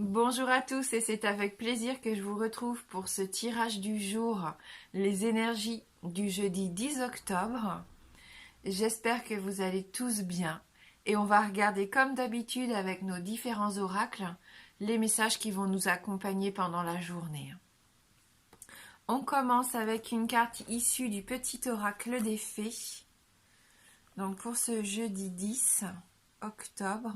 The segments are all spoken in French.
Bonjour à tous et c'est avec plaisir que je vous retrouve pour ce tirage du jour, les énergies du jeudi 10 octobre. J'espère que vous allez tous bien et on va regarder comme d'habitude avec nos différents oracles les messages qui vont nous accompagner pendant la journée. On commence avec une carte issue du petit oracle des fées. Donc pour ce jeudi 10 octobre.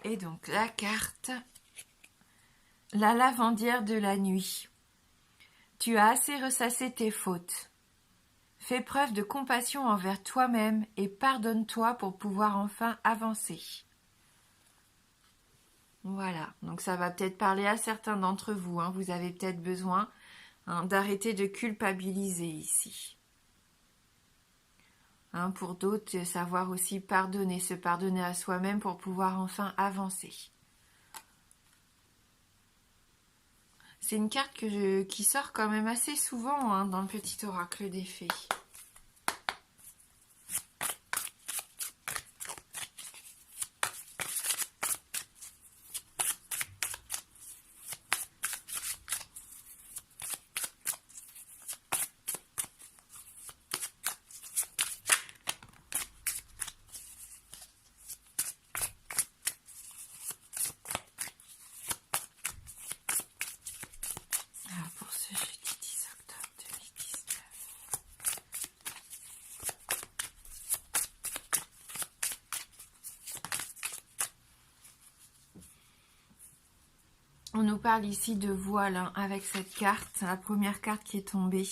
Et donc la carte, la lavandière de la nuit. Tu as assez ressassé tes fautes. Fais preuve de compassion envers toi-même et pardonne-toi pour pouvoir enfin avancer. Voilà, donc ça va peut-être parler à certains d'entre vous. Vous avez peut-être besoin d'arrêter de culpabiliser ici. Pour d'autres, savoir aussi pardonner, se pardonner à soi-même pour pouvoir enfin avancer. C'est une carte qui sort quand même assez souvent dans le petit oracle des fées. Pour ce jeudi 10 octobre 2019. On nous parle ici de voile avec cette carte, la première carte qui est tombée.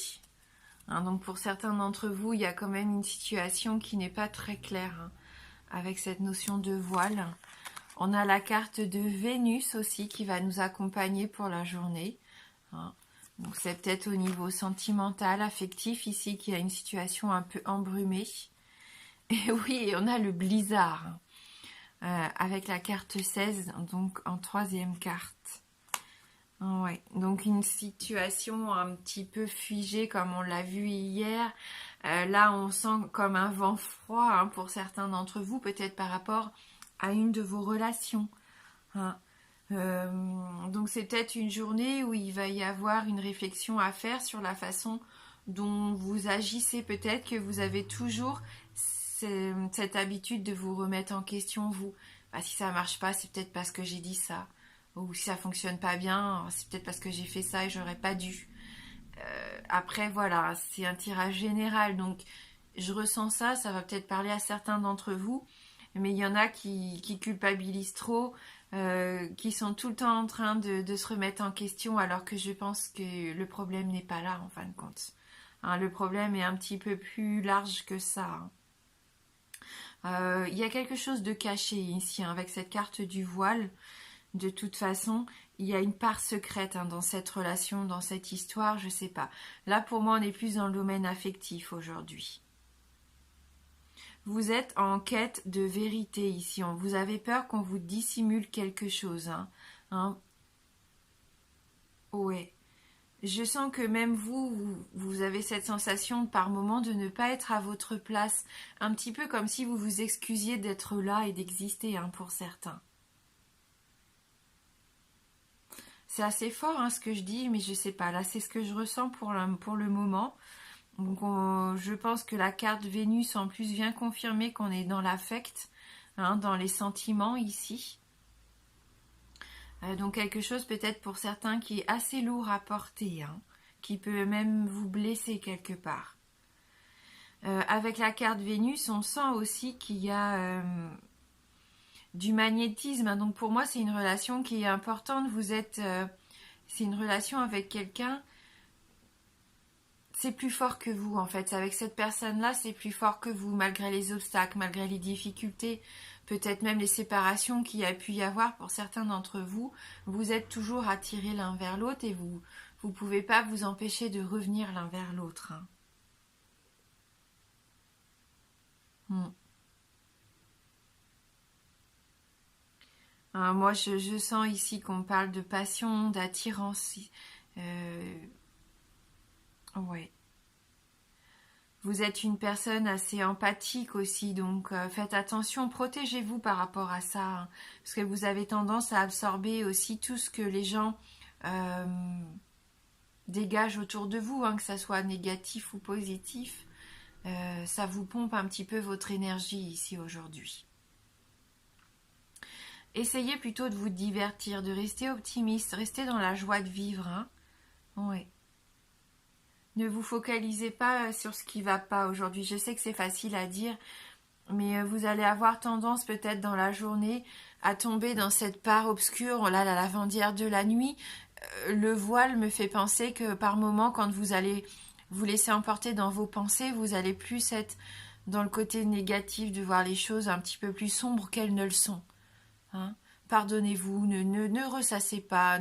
Donc pour certains d'entre vous, il y a quand même une situation qui n'est pas très claire avec cette notion de voile. On a la carte de Vénus aussi qui va nous accompagner pour la journée. Donc c'est peut-être au niveau sentimental, affectif ici qu'il y a une situation un peu embrumée. Et oui, on a le blizzard avec la carte 16, donc en troisième carte. Ouais, donc une situation un petit peu figée comme on l'a vu hier. Là, on sent comme un vent froid pour certains d'entre vous, peut-être par rapport à une de vos relations. Donc c'est peut-être une journée où il va y avoir une réflexion à faire sur la façon dont vous agissez. Peut-être que vous avez toujours cette habitude de vous remettre en question, vous. Si ça marche pas, c'est peut-être parce que j'ai dit ça. Ou si ça fonctionne pas bien, c'est peut-être parce que j'ai fait ça et j'aurais pas dû. Après, voilà, c'est un tirage général. Donc, je ressens ça va peut-être parler à certains d'entre vous. Mais il y en a qui culpabilisent trop, qui sont tout le temps en train de se remettre en question, alors que je pense que le problème n'est pas là, en fin de compte. Le problème est un petit peu plus large que ça. Il y a quelque chose de caché ici, avec cette carte du voile. De toute façon, il y a une part secrète dans cette relation, dans cette histoire, je sais pas. Là, pour moi, on est plus dans le domaine affectif aujourd'hui. Vous êtes en quête de vérité ici. Vous avez peur qu'on vous dissimule quelque chose. Ouais. Je sens que même vous avez cette sensation par moment de ne pas être à votre place. Un petit peu comme si vous vous excusiez d'être là et d'exister pour certains. C'est assez fort ce que je dis, mais je sais pas. Là, c'est ce que je ressens pour le moment. Donc, je pense que la carte Vénus en plus vient confirmer qu'on est dans l'affect, dans les sentiments ici. Donc quelque chose peut-être pour certains qui est assez lourd à porter, qui peut même vous blesser quelque part. Avec la carte Vénus, on sent aussi qu'il y a du magnétisme. Donc pour moi, c'est une relation qui est importante. C'est une relation avec quelqu'un. C'est plus fort que vous en fait. Avec cette personne-là, c'est plus fort que vous, malgré les obstacles, malgré les difficultés, peut-être même les séparations qu'il y a pu y avoir pour certains d'entre vous. Vous êtes toujours attirés l'un vers l'autre et vous ne pouvez pas vous empêcher de revenir l'un vers l'autre. Moi, je sens ici qu'on parle de passion, d'attirance. Ouais. Vous êtes une personne assez empathique aussi, donc faites attention, protégez-vous par rapport à ça, hein, parce que vous avez tendance à absorber aussi tout ce que les gens dégagent autour de vous, hein, que ça soit négatif ou positif. Ça vous pompe un petit peu votre énergie ici aujourd'hui. Essayez plutôt de vous divertir, de rester optimiste, restez dans la joie de vivre. Hein. Ouais. Ne vous focalisez pas sur ce qui ne va pas aujourd'hui. Je sais que c'est facile à dire, mais vous allez avoir tendance peut-être dans la journée à tomber dans cette part obscure, là, la lavandière de la nuit. Le voile me fait penser que par moment, quand vous allez vous laisser emporter dans vos pensées, vous allez plus être dans le côté négatif de voir les choses un petit peu plus sombres qu'elles ne le sont. Hein. Pardonnez-vous, ne ressassez pas,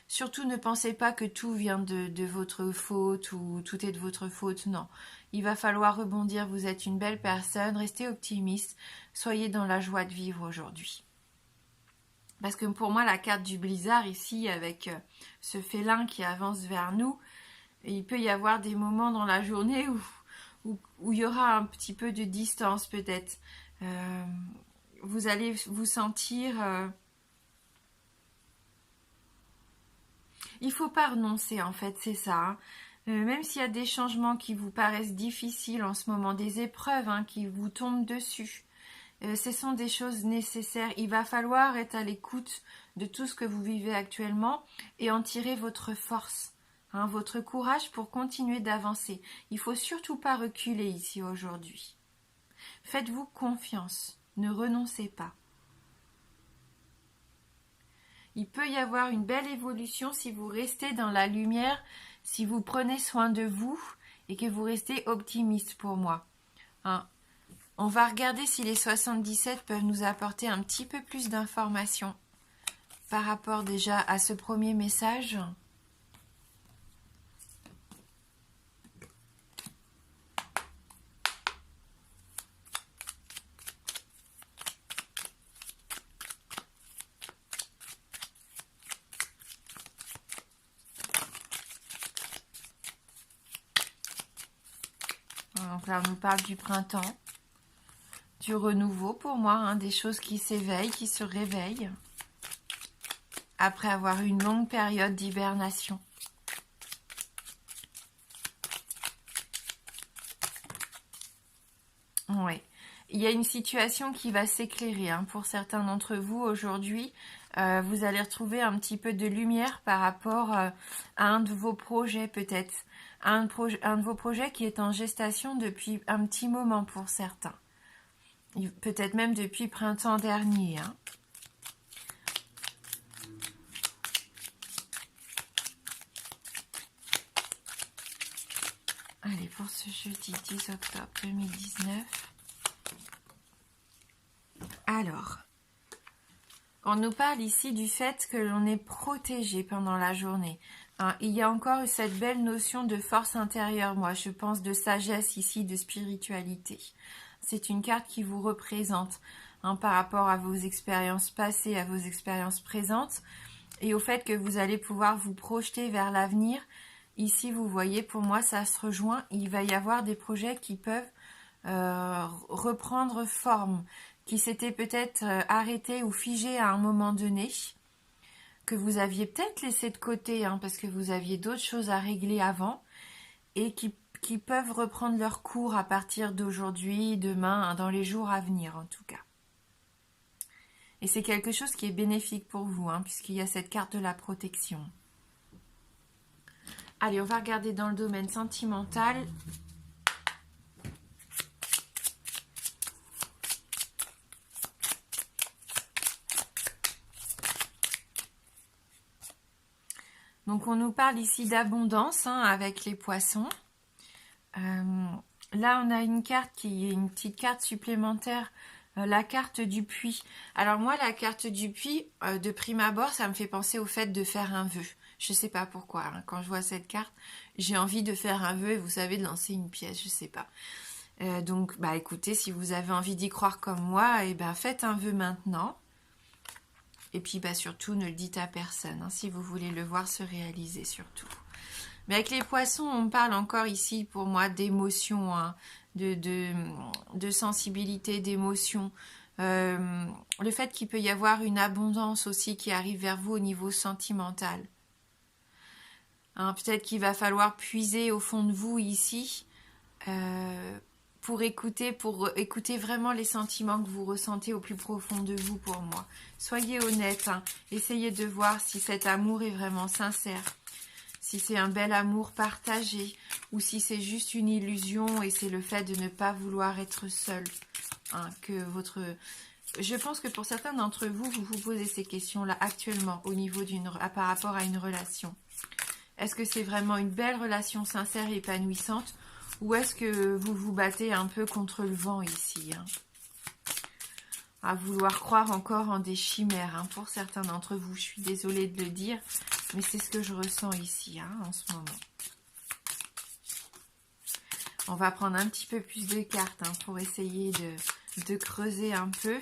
surtout ne pensez pas que tout vient de votre faute ou tout est de votre faute, non. Il va falloir rebondir, vous êtes une belle personne, restez optimiste, soyez dans la joie de vivre aujourd'hui. Parce que pour moi, la carte du blizzard ici, avec ce félin qui avance vers nous, il peut y avoir des moments dans la journée où il y aura un petit peu de distance peut-être. Vous allez vous sentir... Il ne faut pas renoncer en fait, c'est ça. Hein. Même s'il y a des changements qui vous paraissent difficiles en ce moment, des épreuves qui vous tombent dessus, ce sont des choses nécessaires. Il va falloir être à l'écoute de tout ce que vous vivez actuellement et en tirer votre force, votre courage pour continuer d'avancer. Il ne faut surtout pas reculer ici aujourd'hui. Faites-vous confiance, ne renoncez pas. Il peut y avoir une belle évolution si vous restez dans la lumière, si vous prenez soin de vous et que vous restez optimiste pour moi. Hein. On va regarder si les 77 peuvent nous apporter un petit peu plus d'informations par rapport déjà à ce premier message. Donc là, on nous parle du printemps, du renouveau pour moi, des choses qui s'éveillent, qui se réveillent, après avoir eu une longue période d'hibernation. Oui, il y a une situation qui va s'éclairer pour certains d'entre vous aujourd'hui. Vous allez retrouver un petit peu de lumière par rapport à un de vos projets peut-être. Un de vos projets qui est en gestation depuis un petit moment pour certains. Peut-être même depuis printemps dernier. Allez, pour ce jeudi 10 octobre 2019. Alors, on nous parle ici du fait que l'on est protégé pendant la journée. Il y a encore cette belle notion de force intérieure, moi je pense de sagesse ici, de spiritualité. C'est une carte qui vous représente par rapport à vos expériences passées, à vos expériences présentes et au fait que vous allez pouvoir vous projeter vers l'avenir. Ici, vous voyez, pour moi, ça se rejoint. Il va y avoir des projets qui peuvent reprendre forme, qui s'étaient peut-être arrêtés ou figés à un moment donné, que vous aviez peut-être laissé de côté, parce que vous aviez d'autres choses à régler avant, et qui peuvent reprendre leur cours à partir d'aujourd'hui, demain, dans les jours à venir en tout cas. Et c'est quelque chose qui est bénéfique pour vous, puisqu'il y a cette carte de la protection. Allez, on va regarder dans le domaine sentimental. Donc, on nous parle ici d'abondance avec les poissons. Là, on a une carte qui est une petite carte supplémentaire, la carte du puits. Alors moi, la carte du puits, de prime abord, ça me fait penser au fait de faire un vœu. Je ne sais pas pourquoi. Quand je vois cette carte, j'ai envie de faire un vœu et vous savez, de lancer une pièce, je ne sais pas. Donc, écoutez, si vous avez envie d'y croire comme moi, faites un vœu maintenant. Et puis, surtout, ne le dites à personne, si vous voulez le voir se réaliser, surtout. Mais avec les poissons, on parle encore ici pour moi d'émotion, hein, de sensibilité, d'émotion. Le fait qu'il peut y avoir une abondance aussi qui arrive vers vous au niveau sentimental. Hein, peut-être qu'il va falloir puiser au fond de vous ici pour écouter vraiment les sentiments que vous ressentez au plus profond de vous pour moi. Soyez honnête, hein, essayez de voir si cet amour est vraiment sincère, si c'est un bel amour partagé ou si c'est juste une illusion et c'est le fait de ne pas vouloir être seul. Hein, Je pense que pour certains d'entre vous, vous vous posez ces questions-là actuellement au niveau par rapport à une relation. Est-ce que c'est vraiment une belle relation sincère et épanouissante ou est-ce que vous vous battez un peu contre le vent ici, hein, à vouloir croire encore en des chimères, hein, pour certains d'entre vous, je suis désolée de le dire, mais c'est ce que je ressens ici, hein, en ce moment. On va prendre un petit peu plus de cartes, hein, pour essayer de creuser un peu.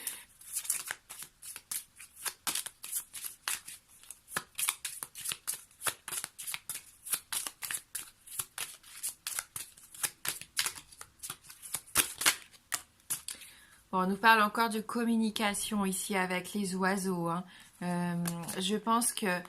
Bon, on nous parle encore de communication ici avec les oiseaux, hein. Je pense que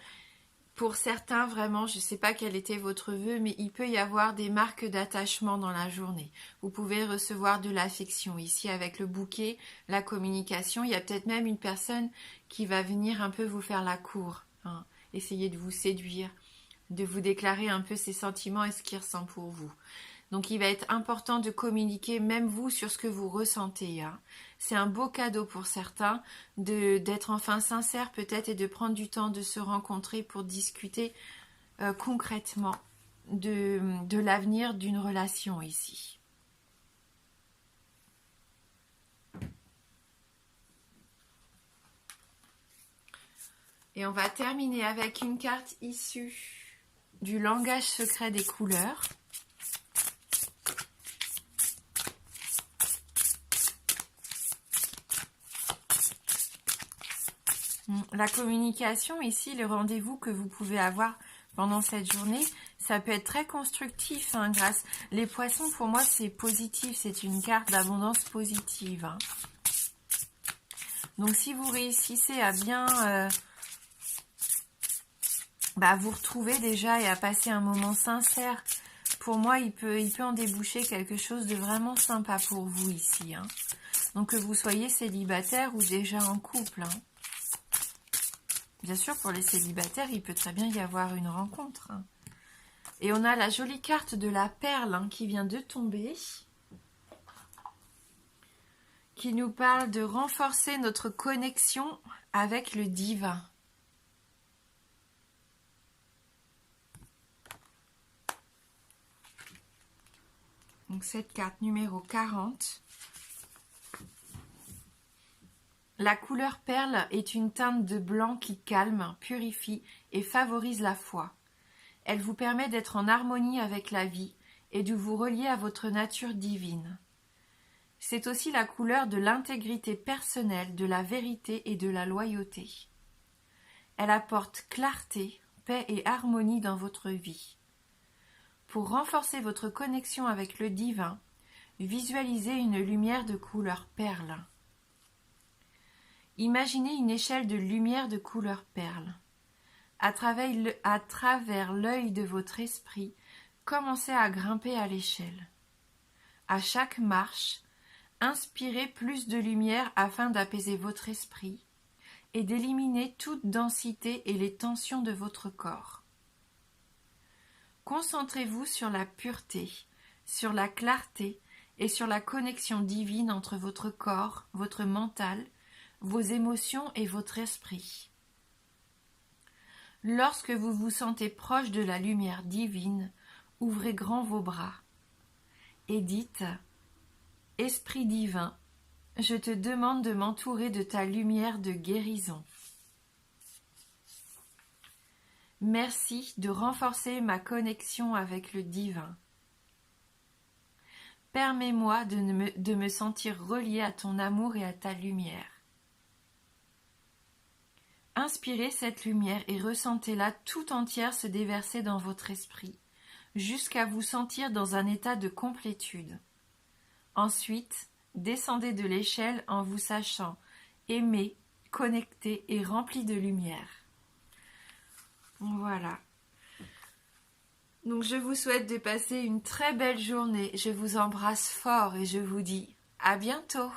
pour certains, vraiment, je ne sais pas quel était votre vœu, mais il peut y avoir des marques d'attachement dans la journée. Vous pouvez recevoir de l'affection. Ici, avec le bouquet, la communication, il y a peut-être même une personne qui va venir un peu vous faire la cour, hein, essayer de vous séduire, de vous déclarer un peu ses sentiments et ce qu'il ressent pour vous. Donc il va être important de communiquer, même vous, sur ce que vous ressentez, hein. C'est un beau cadeau pour certains d'être enfin sincère peut-être et de prendre du temps de se rencontrer pour discuter concrètement de l'avenir d'une relation ici. Et on va terminer avec une carte issue du langage secret des couleurs. La communication ici, le rendez-vous que vous pouvez avoir pendant cette journée, ça peut être très constructif, hein, grâce. Les poissons, pour moi, c'est positif, c'est une carte d'abondance positive, hein. Donc si vous réussissez à bien vous retrouver déjà et à passer un moment sincère, pour moi, il peut en déboucher quelque chose de vraiment sympa pour vous ici, hein. Donc que vous soyez célibataire ou déjà en couple, hein. Bien sûr, pour les célibataires, il peut très bien y avoir une rencontre, hein. Et on a la jolie carte de la perle, hein, qui vient de tomber, qui nous parle de renforcer notre connexion avec le divin. Donc cette carte numéro 40. La couleur perle est une teinte de blanc qui calme, purifie et favorise la foi. Elle vous permet d'être en harmonie avec la vie et de vous relier à votre nature divine. C'est aussi la couleur de l'intégrité personnelle, de la vérité et de la loyauté. Elle apporte clarté, paix et harmonie dans votre vie. Pour renforcer votre connexion avec le divin, visualisez une lumière de couleur perle. Imaginez une échelle de lumière de couleur perle. À travers l'œil de votre esprit, commencez à grimper à l'échelle. À chaque marche, inspirez plus de lumière afin d'apaiser votre esprit et d'éliminer toute densité et les tensions de votre corps. Concentrez-vous sur la pureté, sur la clarté et sur la connexion divine entre votre corps, votre mental, vos émotions et votre esprit. Lorsque vous vous sentez proche de la lumière divine, ouvrez grand vos bras et dites « Esprit divin, je te demande de m'entourer de ta lumière de guérison. Merci de renforcer ma connexion avec le divin. Permets-moi de me sentir relié à ton amour et à ta lumière. Inspirez cette lumière et ressentez-la tout entière se déverser dans votre esprit, jusqu'à vous sentir dans un état de complétude. Ensuite, descendez de l'échelle en vous sachant aimé, connecté et rempli de lumière. Voilà. Donc je vous souhaite de passer une très belle journée. Je vous embrasse fort et je vous dis à bientôt.